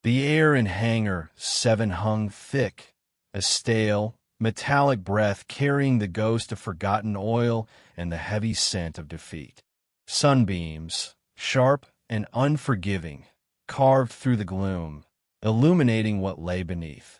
The air in Hangar 7 hung thick, a stale, metallic breath carrying the ghost of forgotten oil and the heavy scent of defeat. Sunbeams, sharp and unforgiving, carved through the gloom, illuminating what lay beneath.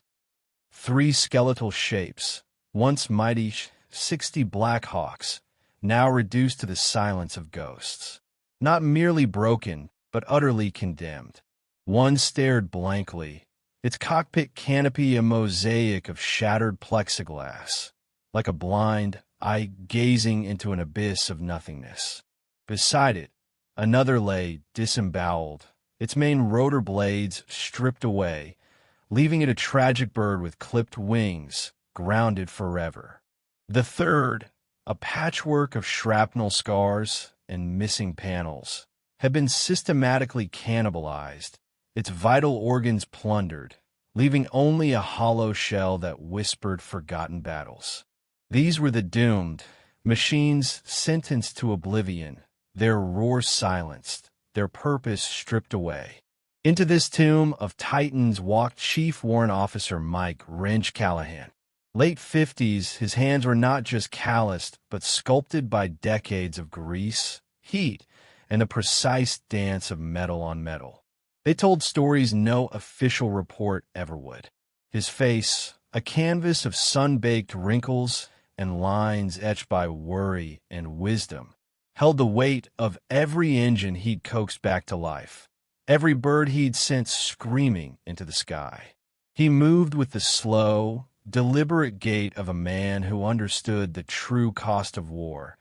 3 skeletal shapes, once mighty 60 Black Hawks, now reduced to the silence of ghosts. Not merely broken, but utterly condemned. One stared blankly, its cockpit canopy a mosaic of shattered plexiglass, like a blind eye gazing into an abyss of nothingness. Beside it, another lay disemboweled, its main rotor blades stripped away, leaving it a tragic bird with clipped wings, grounded forever. The third, a patchwork of shrapnel scars and missing panels, had been systematically cannibalized, its vital organs plundered, leaving only a hollow shell that whispered forgotten battles. These were the doomed, machines sentenced to oblivion, their roar silenced, their purpose stripped away. Into this tomb of titans walked Chief Warrant Officer Mike Wrench Callahan. Late 50s, his hands were not just calloused, but sculpted by decades of grease, heat, and the precise dance of metal on metal. They told stories no official report ever would. His face, a canvas of sun-baked wrinkles and lines etched by worry and wisdom, held the weight of every engine he'd coaxed back to life, every bird he'd sent screaming into the sky. He moved with the slow, deliberate gait of a man who understood the true cost of war,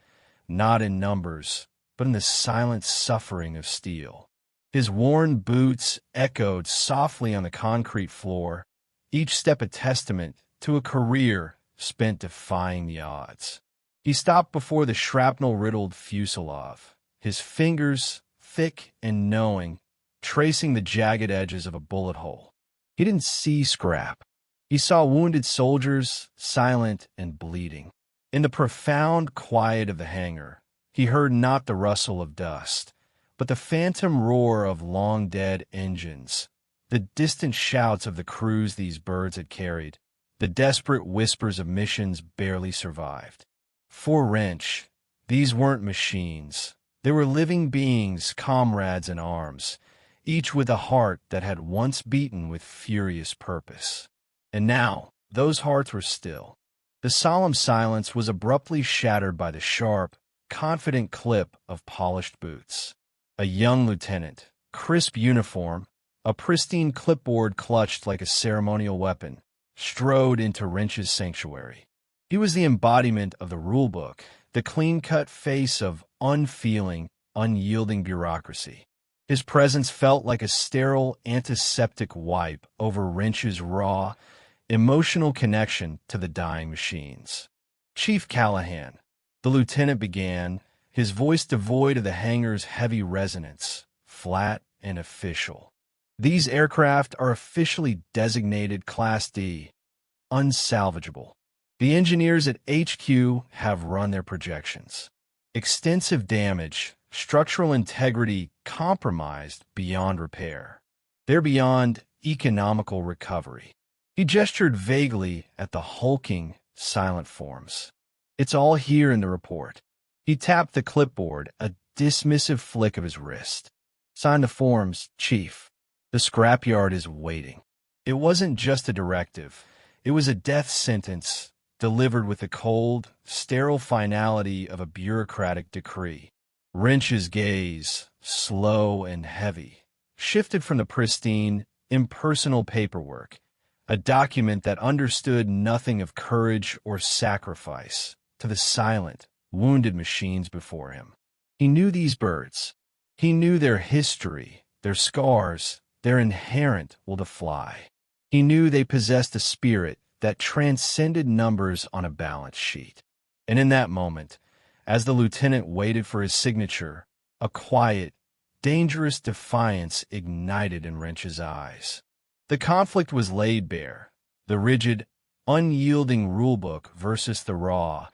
not in numbers, but in the silent suffering of steel. His worn boots echoed softly on the concrete floor, each step a testament to a career spent defying the odds. He stopped before the shrapnel-riddled fuselage, his fingers thick and knowing, tracing the jagged edges of a bullet hole. He didn't see scrap. He saw wounded soldiers, silent and bleeding. In the profound quiet of the hangar, he heard not the rustle of dust, but the phantom roar of long-dead engines, the distant shouts of the crews these birds had carried, the desperate whispers of missions barely survived. For Wrench, these weren't machines. They were living beings, comrades in arms, each with a heart that had once beaten with furious purpose. And now, those hearts were still. The solemn silence was abruptly shattered by the sharp, confident clip of polished boots. A young lieutenant, crisp uniform, a pristine clipboard clutched like a ceremonial weapon, strode into Wrench's sanctuary. He was the embodiment of the rulebook, the clean-cut face of unfeeling, unyielding bureaucracy. His presence felt like a sterile antiseptic wipe over Wrench's raw, emotional connection to the dying machines. "Chief Callahan," the lieutenant began, his voice devoid of the hangar's heavy resonance, flat and official. "These aircraft are officially designated Class D, unsalvageable. The engineers at HQ have run their projections. Extensive damage, structural integrity compromised beyond repair. They're beyond economical recovery." He gestured vaguely at the hulking, silent forms. "It's all here in the report." He tapped the clipboard, a dismissive flick of his wrist. "Sign the forms, Chief. The scrapyard is waiting." It wasn't just a directive. It was a death sentence delivered with the cold, sterile finality of a bureaucratic decree. Wrench's gaze, slow and heavy, shifted from the pristine, impersonal paperwork, a document that understood nothing of courage or sacrifice, to the silent, wounded machines before him. He knew these birds. He knew their history, their scars, their inherent will to fly. He knew they possessed a spirit that transcended numbers on a balance sheet. And in that moment, as the lieutenant waited for his signature, a quiet, dangerous defiance ignited in Wrench's eyes. The conflict was laid bare, the rigid, unyielding rulebook versus the raw,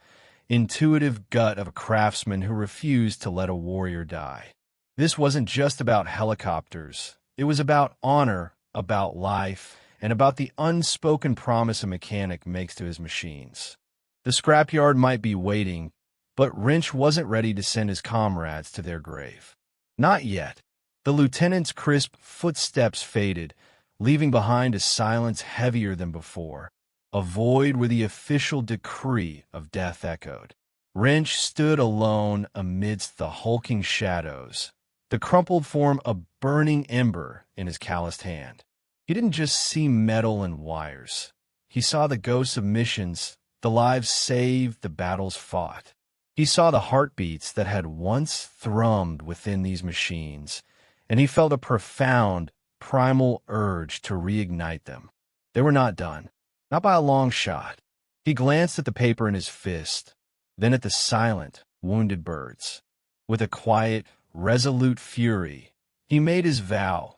intuitive gut of a craftsman who refused to let a warrior die. This wasn't just about helicopters. It was about honor about life, and about the unspoken promise a mechanic makes to his machines. The scrapyard might be waiting, but Wrench wasn't ready to send his comrades to their grave. Not yet. The lieutenant's crisp footsteps faded, leaving behind a silence heavier than before, a void where the official decree of death echoed. Wrench stood alone amidst the hulking shadows, the crumpled form a burning ember in his calloused hand. He didn't just see metal and wires. He saw the ghosts of missions, the lives saved, the battles fought. He saw the heartbeats that had once thrummed within these machines, and he felt a profound, primal urge to reignite them. They were not done, not by a long shot. He glanced at the paper in his fist, then at the silent, wounded birds. With a quiet, resolute fury, he made his vow,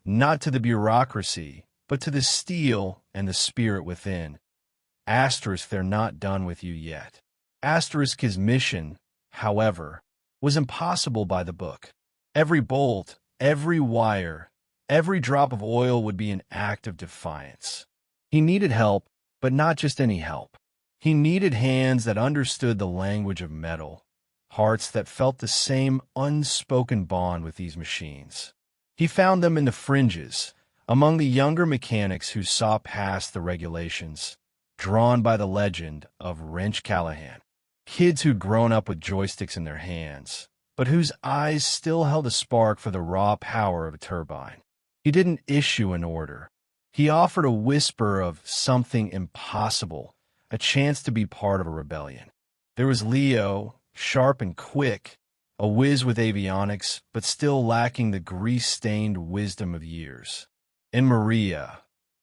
not to the bureaucracy, but to the steel and the spirit within. Asterisk, they're not done with you yet. Asterisk, his mission, however, was impossible by the book. Every bolt, every wire, every drop of oil would be an act of defiance. He needed help, but not just any help. He needed hands that understood the language of metal, hearts that felt the same unspoken bond with these machines. He found them in the fringes, among the younger mechanics who saw past the regulations, drawn by the legend of Wrench Callahan. Kids who'd grown up with joysticks in their hands, but whose eyes still held a spark for the raw power of a turbine. He didn't issue an order. He offered a whisper of something impossible, a chance to be part of a rebellion. There was Leo, sharp and quick, a whiz with avionics, but still lacking the grease-stained wisdom of years. And Maria,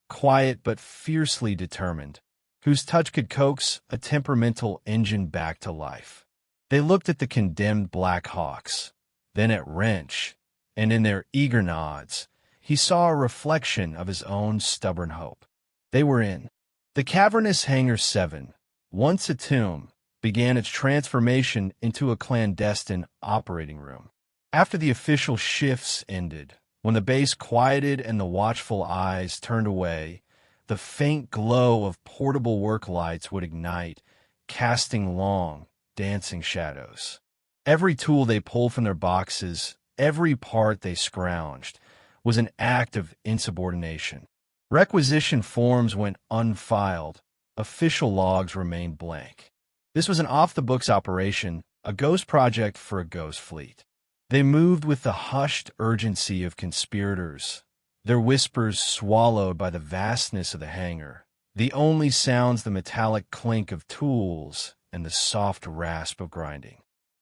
quiet but fiercely determined, whose touch could coax a temperamental engine back to life. They looked at the condemned Black Hawks, then at Wrench, and in their eager nods, he saw a reflection of his own stubborn hope. They were in. The cavernous Hangar 7, once a tomb, began its transformation into a clandestine operating room. After the official shifts ended, when the base quieted and the watchful eyes turned away, the faint glow of portable work lights would ignite, casting long, dancing shadows. Every tool they pulled from their boxes, every part they scrounged, was an act of insubordination. Requisition forms went unfiled. Official logs remained blank. This was an off-the-books operation, a ghost project for a ghost fleet. They moved with the hushed urgency of conspirators, their whispers swallowed by the vastness of the hangar, the only sounds the metallic clink of tools and the soft rasp of grinding.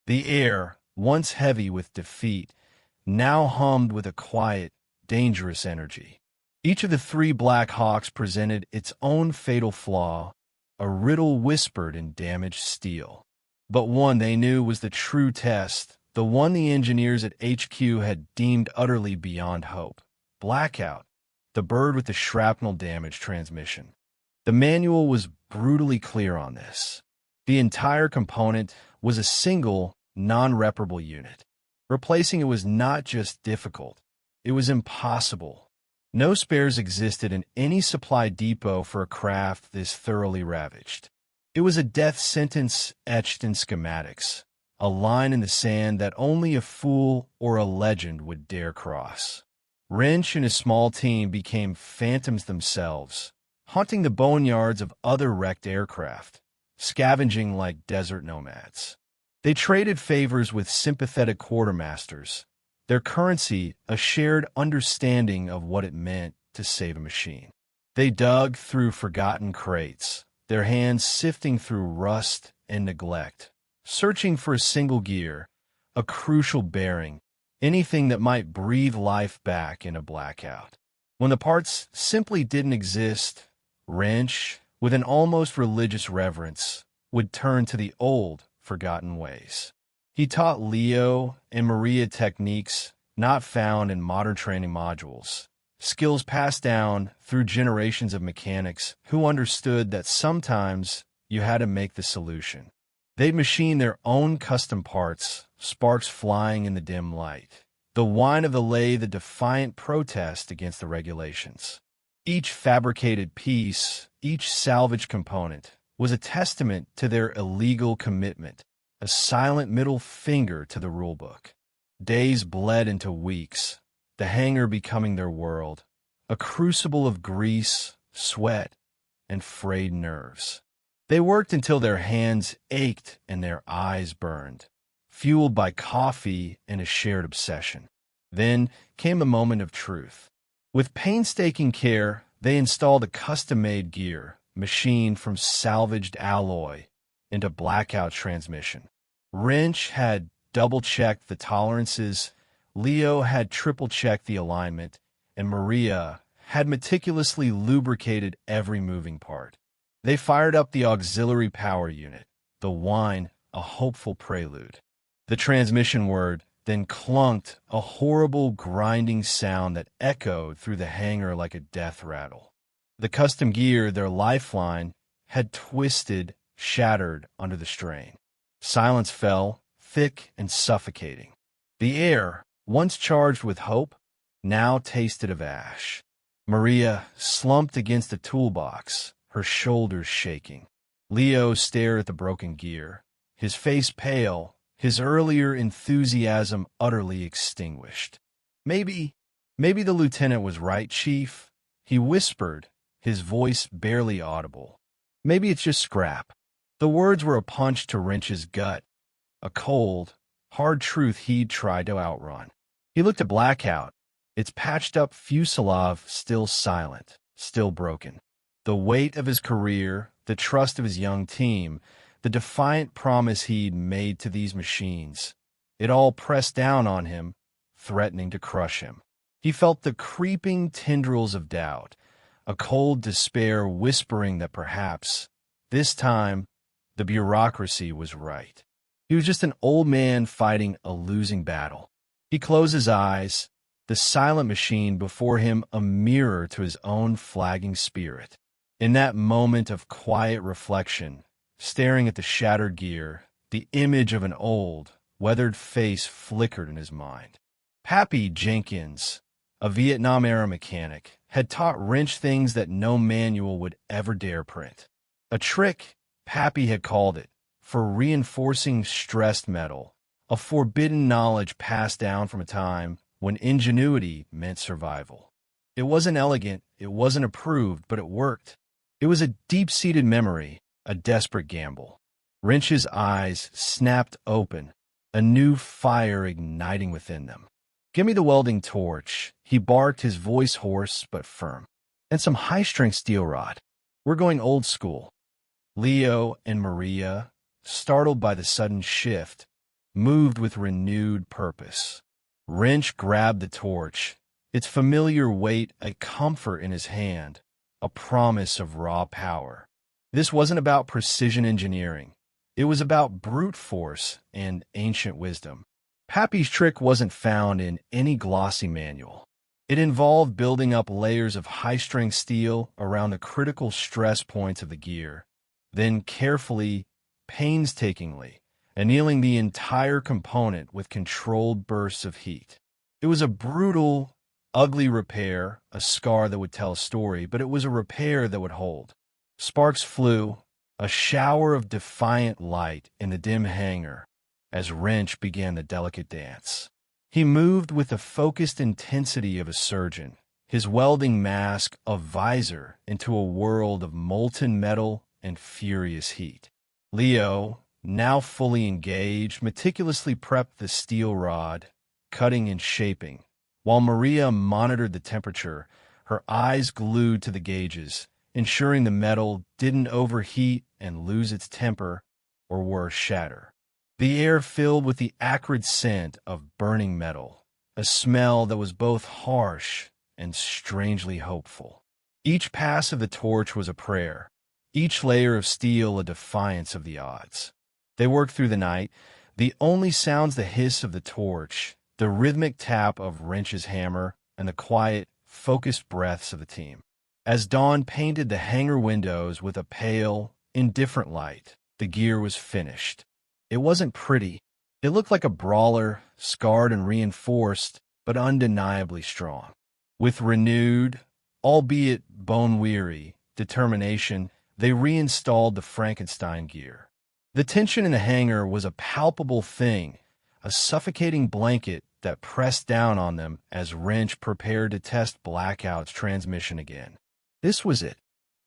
The air, once heavy with defeat, now hummed with a quiet, dangerous energy. Each of the three Black Hawks presented its own fatal flaw, a riddle whispered in damaged steel. But one they knew was the true test, the one the engineers at HQ had deemed utterly beyond hope. Blackout, the bird with the shrapnel-damaged transmission. The manual was brutally clear on this. The entire component was a single, non-reparable unit. Replacing it was not just difficult, it was impossible. No spares existed in any supply depot for a craft this thoroughly ravaged. It was a death sentence etched in schematics, a line in the sand that only a fool or a legend would dare cross. Wrench and his small team became phantoms themselves, haunting the boneyards of other wrecked aircraft, scavenging like desert nomads. They traded favors with sympathetic quartermasters, their currency a shared understanding of what it meant to save a machine. They dug through forgotten crates, their hands sifting through rust and neglect, searching for a single gear, a crucial bearing, anything that might breathe life back in a blackout. When the parts simply didn't exist, Wrench, with an almost religious reverence, would turn to the old, forgotten ways. He taught Leo and Maria techniques not found in modern training modules, skills passed down through generations of mechanics who understood that sometimes you had to make the solution. They'd machine their own custom parts, sparks flying in the dim light. the whine of the lathe a defiant protest against the regulations. Each fabricated piece, each salvaged component, was a testament to their illegal commitment, a silent middle finger to the rulebook. Days bled into weeks, the hangar becoming their world, a crucible of grease, sweat, and frayed nerves. They worked until their hands ached and their eyes burned, fueled by coffee and a shared obsession. Then came the moment of truth. With painstaking care, they installed a custom-made gear, machined from salvaged alloy, into blackout transmission. Wrench had double-checked the tolerances, Leo had triple-checked the alignment, and Maria had meticulously lubricated every moving part. They fired up the auxiliary power unit, the whine a hopeful prelude. The transmission word then clunked, a horrible grinding sound that echoed through the hangar like a death rattle. The custom gear, their lifeline, had twisted, shattered under the strain. Silence fell, thick and suffocating. The air, once charged with hope, now tasted of ash. Maria slumped against the toolbox, her shoulders shaking. Leo stared at the broken gear, his face pale, his earlier enthusiasm utterly extinguished. Maybe the lieutenant was right, Chief, he whispered, his voice barely audible. Maybe it's just scrap. The words were a punch to Wrench's gut, a cold, hard truth he'd tried to outrun. He looked at Blackout, its patched-up fuselage still silent, still broken. The weight of his career, the trust of his young team, the defiant promise he'd made to these machines, it all pressed down on him, threatening to crush him. He felt the creeping tendrils of doubt, a cold despair whispering that perhaps, this time, the bureaucracy was right. He was just an old man fighting a losing battle. He closed his eyes, the silent machine before him a mirror to his own flagging spirit. In that moment of quiet reflection, staring at the shattered gear, the image of an old, weathered face flickered in his mind. Pappy Jenkins, a Vietnam-era mechanic, had taught Wrench things that no manual would ever dare print. A trick, Pappy had called it, for reinforcing stressed metal, a forbidden knowledge passed down from a time when ingenuity meant survival. It wasn't elegant, it wasn't approved, but it worked. It was a deep-seated memory, a desperate gamble. Wrench's eyes snapped open, a new fire igniting within them. "Give me the welding torch," he barked, his voice hoarse but firm. "And some high-strength steel rod. We're going old school." Leo and Maria, startled by the sudden shift, moved with renewed purpose. Wrench grabbed the torch, its familiar weight a comfort in his hand, a promise of raw power. This wasn't about precision engineering. It was about brute force and ancient wisdom. Pappy's trick wasn't found in any glossy manual. It involved building up layers of high-strength steel around the critical stress points of the gear, then carefully, painstakingly, annealing the entire component with controlled bursts of heat. It was a brutal, ugly repair, a scar that would tell a story, but it was a repair that would hold. Sparks flew, a shower of defiant light in the dim hangar, as Wrench began the delicate dance. He moved with the focused intensity of a surgeon, his welding mask a visor into a world of molten metal and furious heat. Leo, now fully engaged, meticulously prepped the steel rod, cutting and shaping, while Maria monitored the temperature, her eyes glued to the gauges, ensuring the metal didn't overheat and lose its temper, or worse, shatter. The air filled with the acrid scent of burning metal, a smell that was both harsh and strangely hopeful. Each pass of the torch was a prayer, each layer of steel a defiance of the odds. They worked through the night, the only sounds the hiss of the torch, the rhythmic tap of Wrench's hammer, and the quiet, focused breaths of the team. As dawn painted the hangar windows with a pale, indifferent light, the gear was finished. It wasn't pretty, It looked like a brawler, scarred and reinforced, but undeniably strong. With renewed, albeit bone-weary, determination, they reinstalled the Frankenstein gear. The tension in the hangar was a palpable thing, a suffocating blanket that pressed down on them as Wrench prepared to test Blackout's transmission again. This was it,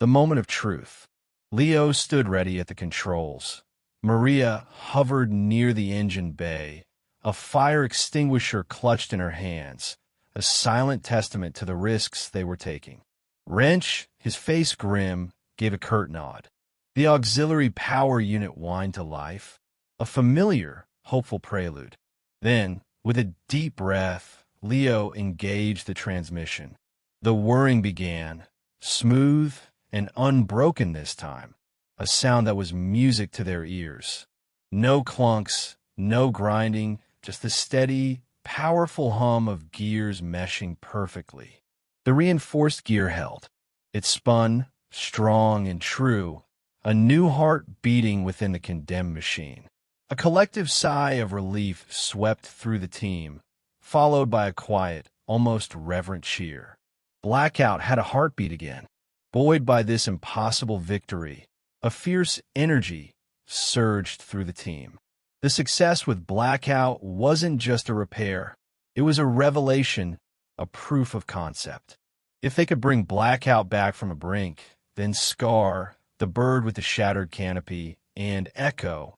the moment of truth. Leo stood ready at the controls. Maria hovered near the engine bay, a fire extinguisher clutched in her hands, a silent testament to the risks they were taking. Wrench, his face grim, gave a curt nod. The auxiliary power unit whined to life, a familiar, hopeful prelude. Then, with a deep breath, Leo engaged the transmission. The whirring began, smooth and unbroken this time, a sound that was music to their ears. No clunks, no grinding, just the steady, powerful hum of gears meshing perfectly. The reinforced gear held. It spun, strong and true, a new heart beating within the condemned machine. A collective sigh of relief swept through the team, followed by a quiet, almost reverent cheer. Blackout had a heartbeat again. Buoyed by this impossible victory, a fierce energy surged through the team. The success with Blackout wasn't just a repair. It was a revelation, a proof of concept. If they could bring Blackout back from a brink, then Scar, the bird with the shattered canopy, and Echo,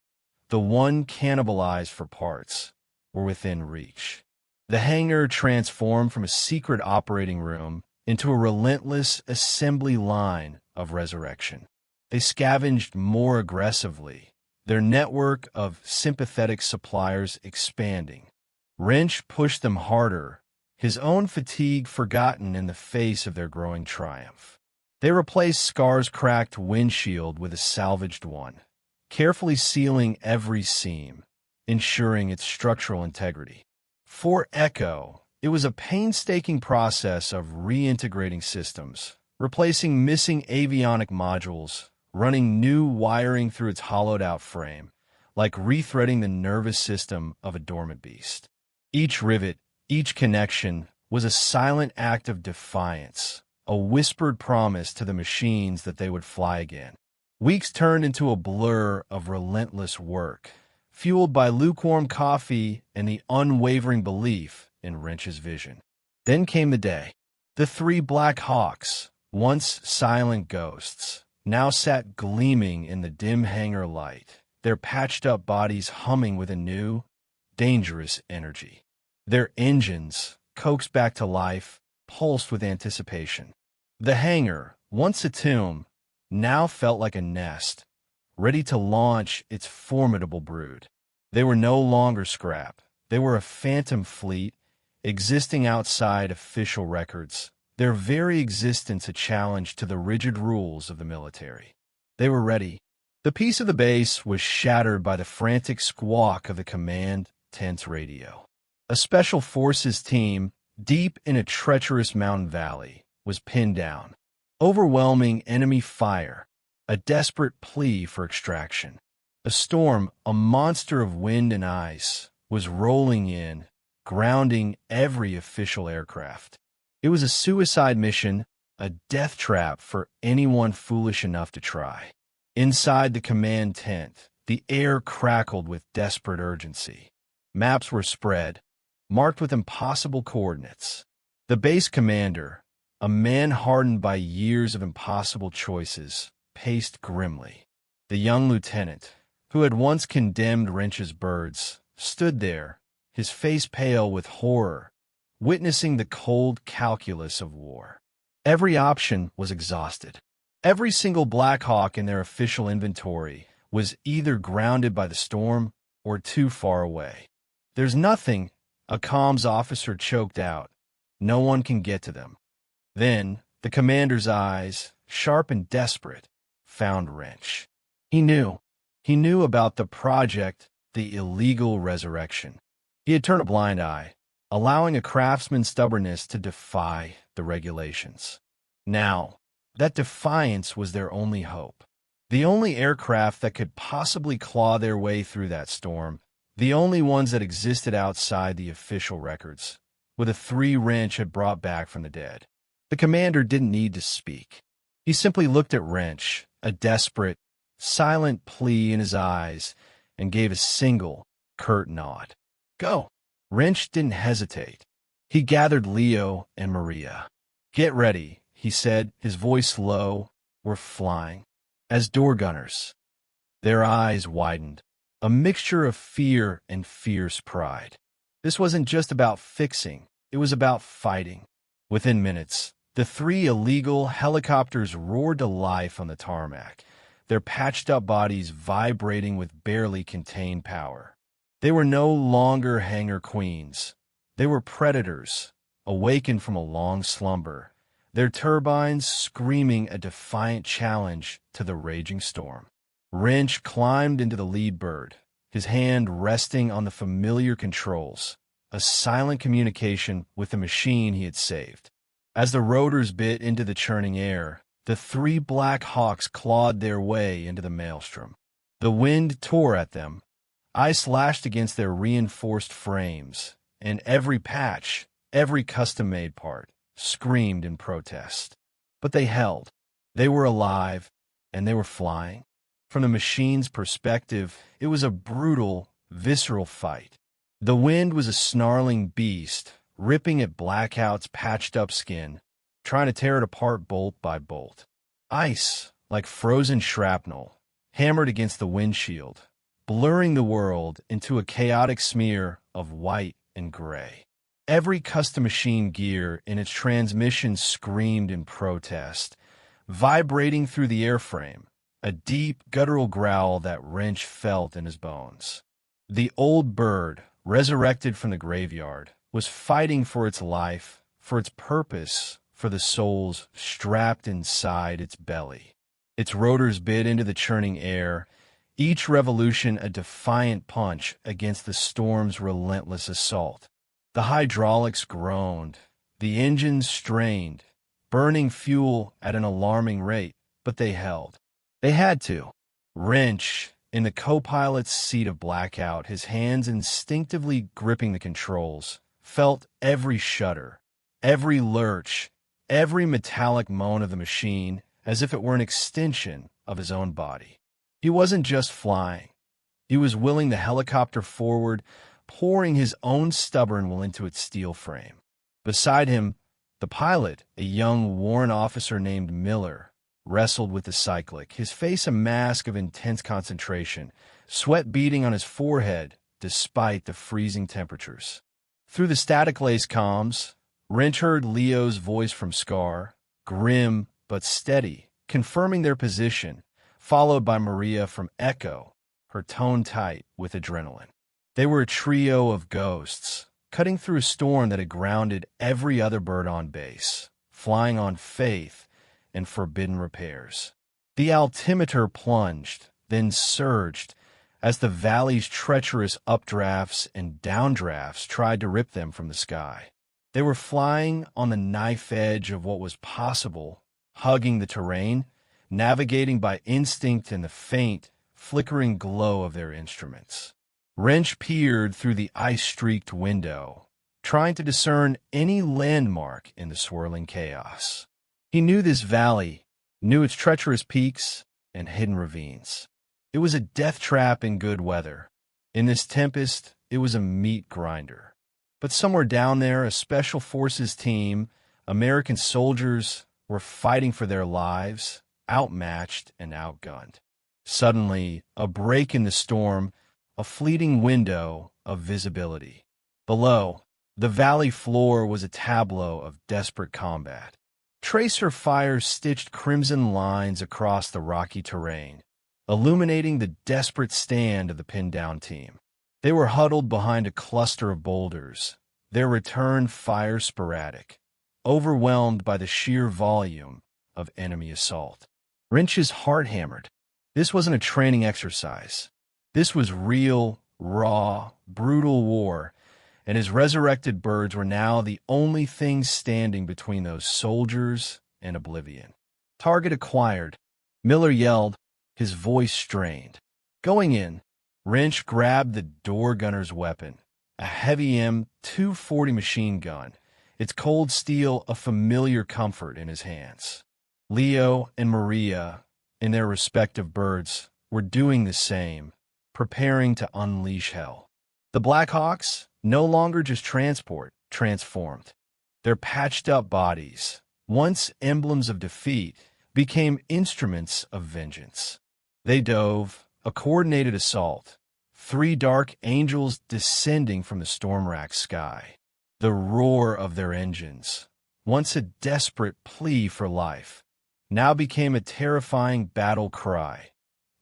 the one cannibalized for parts, were within reach. The hangar transformed from a secret operating room into a relentless assembly line of resurrection. They scavenged more aggressively, their network of sympathetic suppliers expanding. Wrench pushed them harder, his own fatigue forgotten in the face of their growing triumph. They replaced Scar's cracked windshield with a salvaged one, carefully sealing every seam, ensuring its structural integrity. For Echo, it was a painstaking process of reintegrating systems, replacing missing avionic modules, running new wiring through its hollowed-out frame, like rethreading the nervous system of a dormant beast. Each rivet, each connection, was a silent act of defiance, a whispered promise to the machines that they would fly again. Weeks turned into a blur of relentless work, fueled by lukewarm coffee and the unwavering belief in Wrench's vision. Then came the day. The three Black Hawks, once silent ghosts, now sat gleaming in the dim hangar light, their patched-up bodies humming with a new, dangerous energy. Their engines, coaxed back to life, pulsed with anticipation. The hangar, once a tomb, now felt like a nest, ready to launch its formidable brood. They were no longer scrap. They were a phantom fleet, existing outside official records, their very existence a challenge to the rigid rules of the military. They were ready. The peace of the base was shattered by the frantic squawk of the command tent's radio. A special forces team, deep in a treacherous mountain valley, was pinned down. Overwhelming enemy fire, a desperate plea for extraction. A storm, a monster of wind and ice, was rolling in, grounding every official aircraft. It was a suicide mission, a death trap for anyone foolish enough to try. Inside the command tent, the air crackled with desperate urgency. Maps were spread, marked with impossible coordinates. The base commander, a man hardened by years of impossible choices, paced grimly. The young lieutenant, who had once condemned Wrench's birds, stood there, his face pale with horror, witnessing the cold calculus of war. Every option was exhausted. Every single Black Hawk in their official inventory was either grounded by the storm or too far away. "There's nothing," a comms officer choked out. "No one can get to them." Then, the commander's eyes, sharp and desperate, found Wrench. He knew about the project, the illegal resurrection. He had turned a blind eye, allowing a craftsman's stubbornness to defy the regulations. Now, that defiance was their only hope. The only aircraft that could possibly claw their way through that storm, the only ones that existed outside the official records, with the 3 Wrench had brought back from the dead. The commander didn't need to speak. He simply looked at Wrench, a desperate, silent plea in his eyes, and gave a single, curt nod. Go. Wrench didn't hesitate. He gathered Leo and Maria. Get ready, he said, his voice low. We're flying. As door gunners. Their eyes widened, a mixture of fear and fierce pride. This wasn't just about fixing, it was about fighting. Within minutes, the 3 illegal helicopters roared to life on the tarmac, their patched-up bodies vibrating with barely contained power. They were no longer hangar queens. They were predators, awakened from a long slumber, their turbines screaming a defiant challenge to the raging storm. Wrench climbed into the lead bird, his hand resting on the familiar controls, a silent communication with the machine he had saved. As the rotors bit into the churning air, the 3 Black Hawks clawed their way into the maelstrom. The wind tore at them, ice lashed against their reinforced frames, and every patch, every custom-made part, screamed in protest. But they held. They were alive, and they were flying. From the machine's perspective, it was a brutal, visceral fight. The wind was a snarling beast, ripping at Blackout's patched-up skin, trying to tear it apart bolt by bolt. Ice, like frozen shrapnel, hammered against the windshield, blurring the world into a chaotic smear of white and gray. Every custom machine gear in its transmission screamed in protest, vibrating through the airframe, a deep, guttural growl that Wrench felt in his bones. The old bird, resurrected from the graveyard, was fighting for its life, for its purpose, for the souls strapped inside its belly. Its rotors bit into the churning air, each revolution a defiant punch against the storm's relentless assault. The hydraulics groaned, the engines strained, burning fuel at an alarming rate, but they held. They had to. Wrench, in the co-pilot's seat of Blackout, his hands instinctively gripping the controls, felt every shudder, every lurch, every metallic moan of the machine as if it were an extension of his own body. He wasn't just flying. He was willing the helicopter forward, pouring his own stubborn will into its steel frame. Beside him, the pilot, a young, worn officer named Miller, wrestled with the cyclic, his face a mask of intense concentration, sweat beading on his forehead despite the freezing temperatures. Through the static-laced comms, Wrench heard Leo's voice from Scar, grim but steady, confirming their position, followed by Maria from Echo, her tone tight with adrenaline. They were a trio of ghosts, cutting through a storm that had grounded every other bird on base, flying on faith and forbidden repairs. The altimeter plunged, then surged, as the valley's treacherous updrafts and downdrafts tried to rip them from the sky. They were flying on the knife edge of what was possible, hugging the terrain, navigating by instinct and the faint, flickering glow of their instruments. Wrench peered through the ice-streaked window, trying to discern any landmark in the swirling chaos. He knew this valley, knew its treacherous peaks and hidden ravines. It was a death trap in good weather. In this tempest, it was a meat grinder. But somewhere down there, a special forces team, American soldiers, were fighting for their lives, outmatched and outgunned. Suddenly, a break in the storm, a fleeting window of visibility. Below, the valley floor was a tableau of desperate combat. Tracer fires stitched crimson lines across the rocky terrain, illuminating the desperate stand of the pinned-down team. They were huddled behind a cluster of boulders, their return fire sporadic, overwhelmed by the sheer volume of enemy assault. Wrench's heart hammered. This wasn't a training exercise. This was real, raw, brutal war, and his resurrected birds were now the only things standing between those soldiers and oblivion. Target acquired. Miller yelled, his voice strained. Going in. Wrench grabbed the door gunner's weapon, a heavy M240 machine gun, its cold steel a familiar comfort in his hands. Leo and Maria, in their respective birds, were doing the same, preparing to unleash hell. The Blackhawks, no longer just transport, transformed. Their patched-up bodies, once emblems of defeat, became instruments of vengeance. They dove, a coordinated assault, 3 dark angels descending from the storm-racked sky. The roar of their engines, once a desperate plea for life, now became a terrifying battle cry,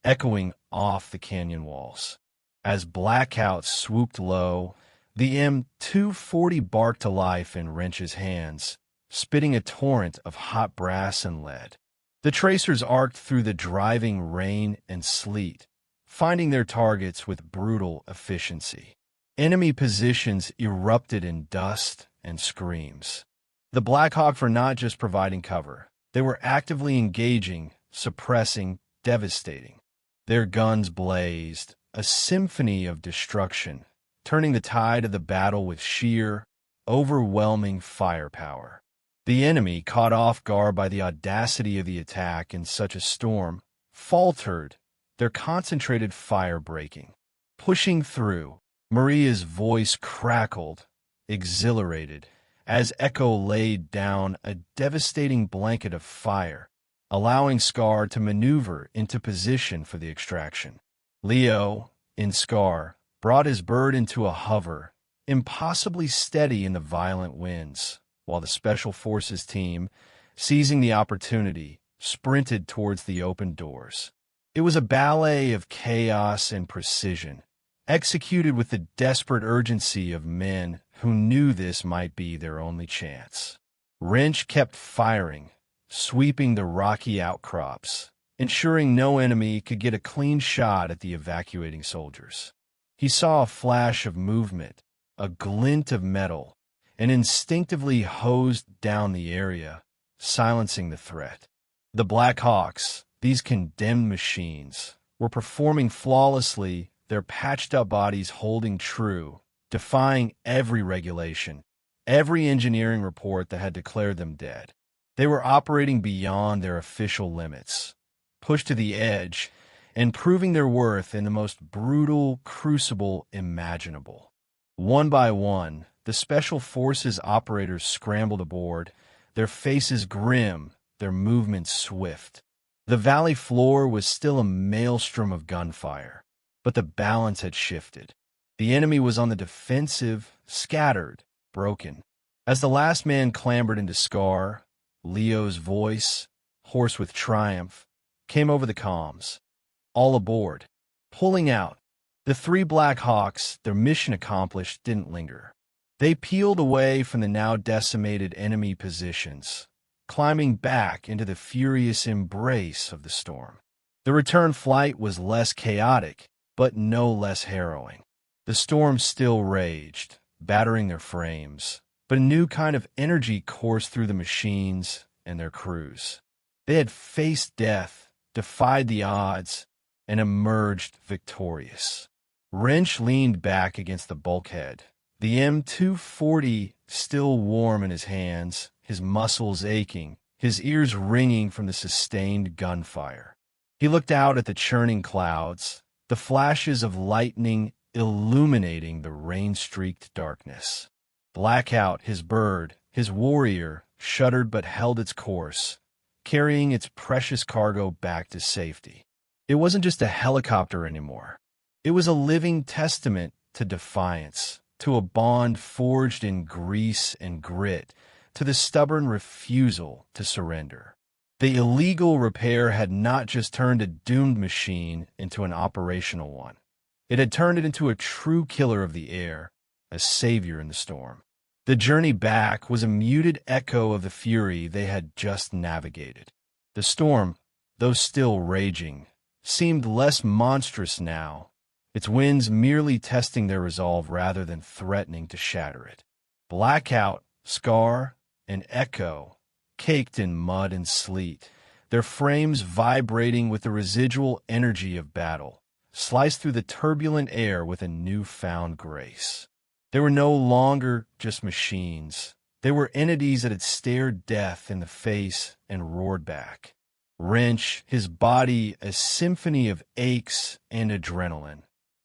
echoing off the canyon walls. As Blackout swooped low, the M240 barked to life in Wrench's hands, spitting a torrent of hot brass and lead. The tracers arced through the driving rain and sleet, finding their targets with brutal efficiency. Enemy positions erupted in dust and screams. The Blackhawks were not just providing cover. They were actively engaging, suppressing, devastating. Their guns blazed, a symphony of destruction, turning the tide of the battle with sheer, overwhelming firepower. The enemy, caught off guard by the audacity of the attack in such a storm, faltered, their concentrated fire breaking. Pushing through, Maria's voice crackled, exhilarated, as Echo laid down a devastating blanket of fire, allowing Scar to maneuver into position for the extraction. Leo, in Scar, brought his bird into a hover, impossibly steady in the violent winds, while the Special Forces team, seizing the opportunity, sprinted towards the open doors. It was a ballet of chaos and precision, executed with the desperate urgency of men who knew this might be their only chance. Wrench kept firing, sweeping the rocky outcrops, ensuring no enemy could get a clean shot at the evacuating soldiers. He saw a flash of movement, a glint of metal, and instinctively hosed down the area, silencing the threat. The Blackhawks, these condemned machines, were performing flawlessly, their patched-up bodies holding true, defying every regulation, every engineering report that had declared them dead. They were operating beyond their official limits, pushed to the edge, and proving their worth in the most brutal crucible imaginable. One by one, the Special Forces operators scrambled aboard, their faces grim, their movements swift. The valley floor was still a maelstrom of gunfire, but the balance had shifted. The enemy was on the defensive, scattered, broken. As the last man clambered into Scar, Leo's voice, hoarse with triumph, came over the comms. All aboard. Pulling out. The 3 Blackhawks, their mission accomplished, didn't linger. They peeled away from the now decimated enemy positions, climbing back into the furious embrace of the storm. The return flight was less chaotic, but no less harrowing. The storm still raged, battering their frames, but a new kind of energy coursed through the machines and their crews. They had faced death, defied the odds, and emerged victorious. Wrench leaned back against the bulkhead, the M240 still warm in his hands, his muscles aching, his ears ringing from the sustained gunfire. He looked out at the churning clouds, the flashes of lightning illuminating the rain-streaked darkness. Blackout, his bird, his warrior, shuddered but held its course, carrying its precious cargo back to safety. It wasn't just a helicopter anymore. It was a living testament to defiance, to a bond forged in grease and grit, to the stubborn refusal to surrender. The illegal repair had not just turned a doomed machine into an operational one. It had turned it into a true killer of the air, a savior in the storm. The journey back was a muted echo of the fury they had just navigated. The storm, though still raging, seemed less monstrous now, its winds merely testing their resolve rather than threatening to shatter it. Blackout, Scar, and Echo, caked in mud and sleet, their frames vibrating with the residual energy of battle, sliced through the turbulent air with a newfound grace. They were no longer just machines. They were entities that had stared death in the face and roared back. Wrench, his body a symphony of aches and adrenaline,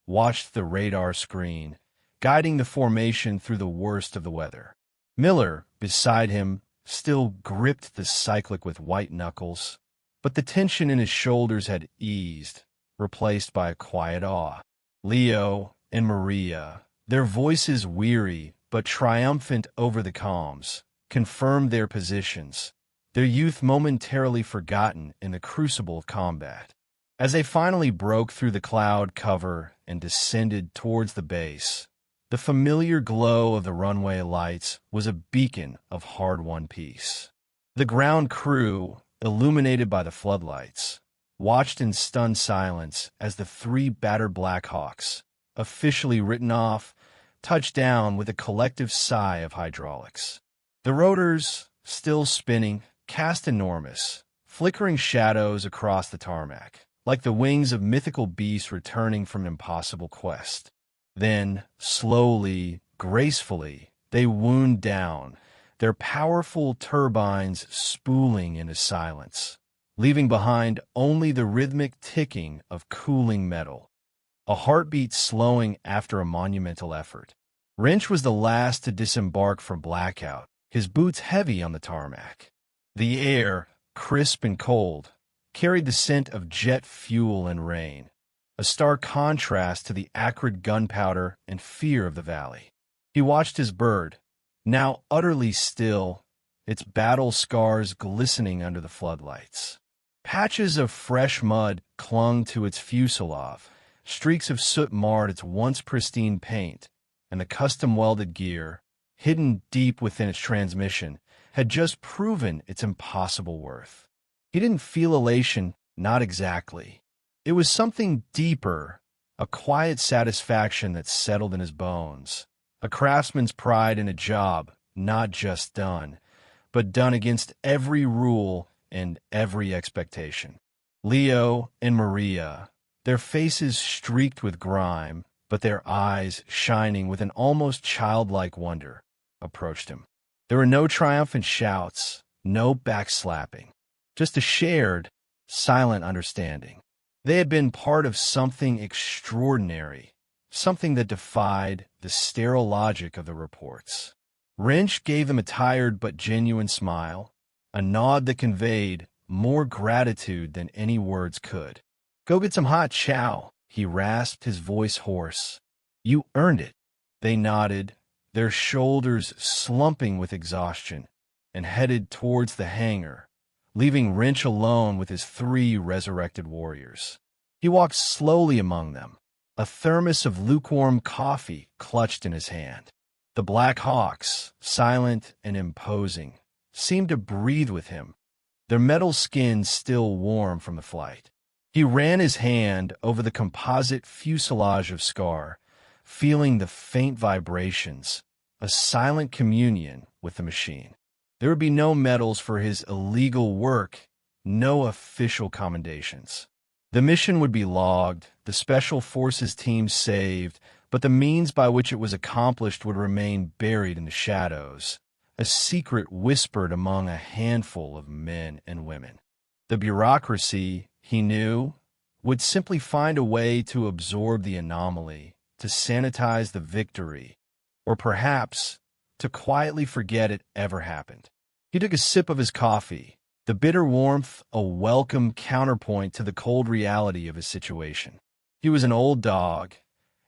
watched the radar screen, guiding the formation through the worst of the weather. Miller, beside him, still gripped the cyclic with white knuckles, but the tension in his shoulders had eased, replaced by a quiet awe. Leo and Maria, their voices weary but triumphant over the comms, confirmed their positions, their youth momentarily forgotten in the crucible of combat. As they finally broke through the cloud cover and descended towards the base, the familiar glow of the runway lights was a beacon of hard-won peace. The ground crew, illuminated by the floodlights, watched in stunned silence as the three battered Blackhawks, officially written off, touched down with a collective sigh of hydraulics. The rotors, still spinning, cast enormous, flickering shadows across the tarmac, like the wings of mythical beasts returning from an impossible quest. Then, slowly, gracefully, they wound down, their powerful turbines spooling into silence, leaving behind only the rhythmic ticking of cooling metal, a heartbeat slowing after a monumental effort. Wrench was the last to disembark from blackout, his boots heavy on the tarmac. The air, crisp and cold, carried the scent of jet fuel and rain, a stark contrast to the acrid gunpowder and fear of the valley. He watched his bird, now utterly still, its battle scars glistening under the floodlights. Patches of fresh mud clung to its fuselage, streaks of soot marred its once pristine paint, and the custom-welded gear, hidden deep within its transmission, had just proven its impossible worth. He didn't feel elation, not exactly. It was something deeper, a quiet satisfaction that settled in his bones, a craftsman's pride in a job not just done, but done against every rule and every expectation. Leo and Maria, their faces streaked with grime, but their eyes shining with an almost childlike wonder, approached him. There were no triumphant shouts, no backslapping, just a shared, silent understanding. They had been part of something extraordinary, something that defied the sterile logic of the reports. Wrench gave them a tired but genuine smile, a nod that conveyed more gratitude than any words could. "Go get some hot chow," he rasped, his voice hoarse. "You earned it." They nodded, their shoulders slumping with exhaustion, and headed towards the hangar, leaving Wrench alone with his three resurrected warriors. He walked slowly among them, a thermos of lukewarm coffee clutched in his hand. The Black Hawks, silent and imposing, seemed to breathe with him, their metal skins still warm from the flight. He ran his hand over the composite fuselage of Scar, feeling the faint vibrations, a silent communion with the machine. There would be no medals for his illegal work, no official commendations. The mission would be logged, the Special Forces team saved, but the means by which it was accomplished would remain buried in the shadows, a secret whispered among a handful of men and women. The bureaucracy, he knew, would simply find a way to absorb the anomaly, to sanitize the victory, or perhaps to quietly forget it ever happened. He took a sip of his coffee, the bitter warmth a welcome counterpoint to the cold reality of his situation. He was an old dog,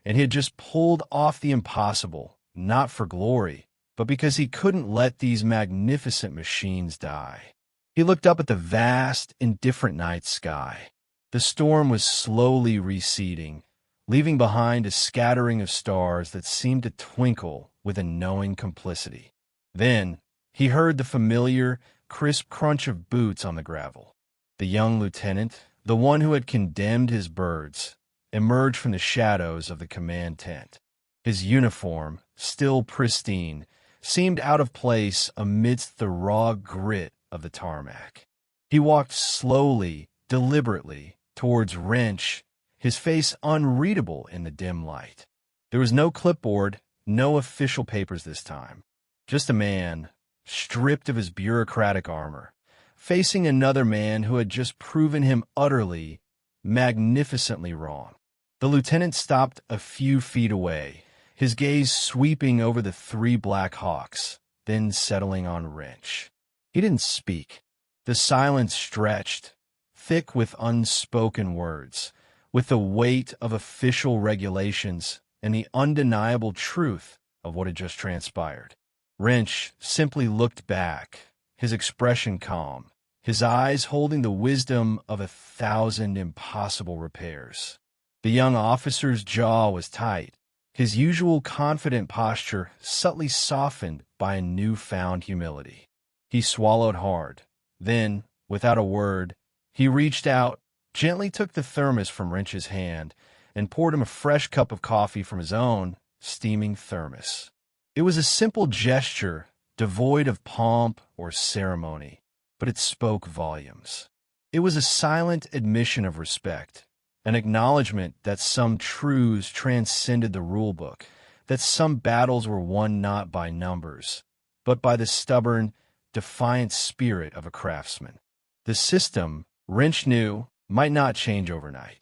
and he had just pulled off the impossible, not for glory, but because he couldn't let these magnificent machines die. He looked up at the vast, indifferent night sky. The storm was slowly receding, leaving behind a scattering of stars that seemed to twinkle with a knowing complicity. Then he heard the familiar, crisp crunch of boots on the gravel. The young lieutenant, the one who had condemned his birds, emerged from the shadows of the command tent. His uniform, still pristine, seemed out of place amidst the raw grit of the tarmac. He walked slowly, deliberately, towards Wrench, his face unreadable in the dim light. There was no clipboard, no official papers this time. Just a man, stripped of his bureaucratic armor, facing another man who had just proven him utterly, magnificently wrong. The lieutenant stopped a few feet away, his gaze sweeping over the three Black Hawks, then settling on Wrench. He didn't speak. The silence stretched, thick with unspoken words, with the weight of official regulations and the undeniable truth of what had just transpired. Wrench simply looked back, his expression calm, his eyes holding the wisdom of 1,000 impossible repairs. The young officer's jaw was tight, his usual confident posture subtly softened by a newfound humility. He swallowed hard. Then, without a word, he reached out, gently took the thermos from Wrench's hand, and poured him a fresh cup of coffee from his own steaming thermos. It was a simple gesture, devoid of pomp or ceremony, but it spoke volumes. It was a silent admission of respect, an acknowledgement that some truths transcended the rulebook, that some battles were won not by numbers, but by the stubborn, defiant spirit of a craftsman. The system, Wrench knew, might not change overnight.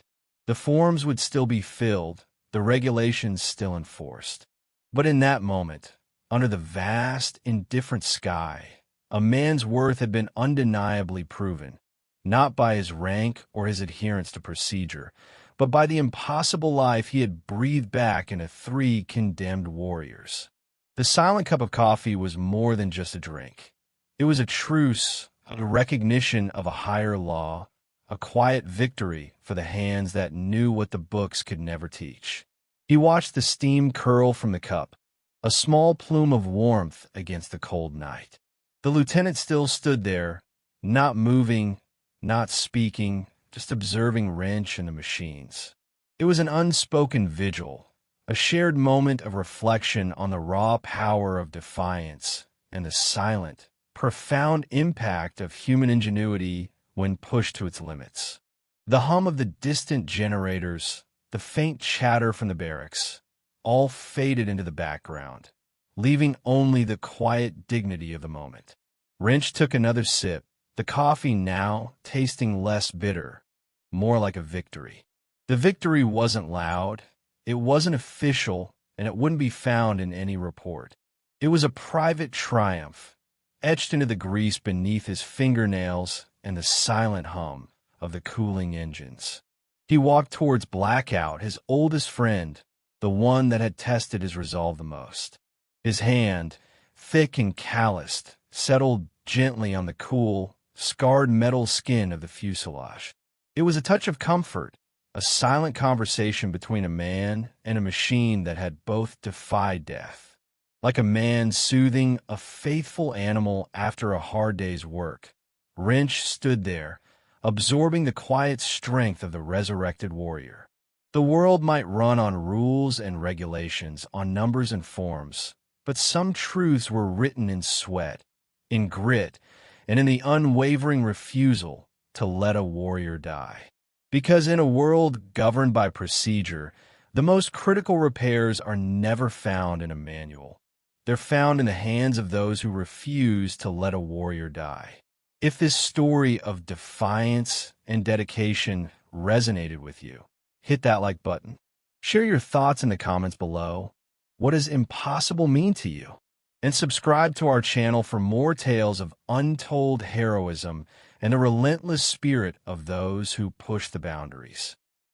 The forms would still be filled, the regulations still enforced. But in that moment, under the vast, indifferent sky, a man's worth had been undeniably proven, not by his rank or his adherence to procedure, but by the impossible life he had breathed back into 3 condemned warriors. The silent cup of coffee was more than just a drink. It was a truce, a recognition of a higher law, a quiet victory for the hands that knew what the books could never teach. He watched the steam curl from the cup, a small plume of warmth against the cold night. The lieutenant still stood there, not moving, not speaking, just observing Wrench and the machines. It was an unspoken vigil, a shared moment of reflection on the raw power of defiance and the silent, profound impact of human ingenuity when pushed to its limits. The hum of the distant generators, the faint chatter from the barracks, all faded into the background, leaving only the quiet dignity of the moment. Wrench took another sip, the coffee now tasting less bitter, more like a victory. The victory wasn't loud, it wasn't official, and it wouldn't be found in any report. It was a private triumph, etched into the grease beneath his fingernails and the silent hum of the cooling engines. He walked towards Blackout, his oldest friend, the one that had tested his resolve the most. His hand, thick and calloused, settled gently on the cool, scarred metal skin of the fuselage. It was a touch of comfort, a silent conversation between a man and a machine that had both defied death. Like a man soothing a faithful animal after a hard day's work, Wrench stood there, absorbing the quiet strength of the resurrected warrior. The world might run on rules and regulations, on numbers and forms, but some truths were written in sweat, in grit, and in the unwavering refusal to let a warrior die. Because in a world governed by procedure, the most critical repairs are never found in a manual. They're found in the hands of those who refuse to let a warrior die. If this story of defiance and dedication resonated with you, hit that like button. Share your thoughts in the comments below. What does impossible mean to you? And subscribe to our channel for more tales of untold heroism and the relentless spirit of those who push the boundaries.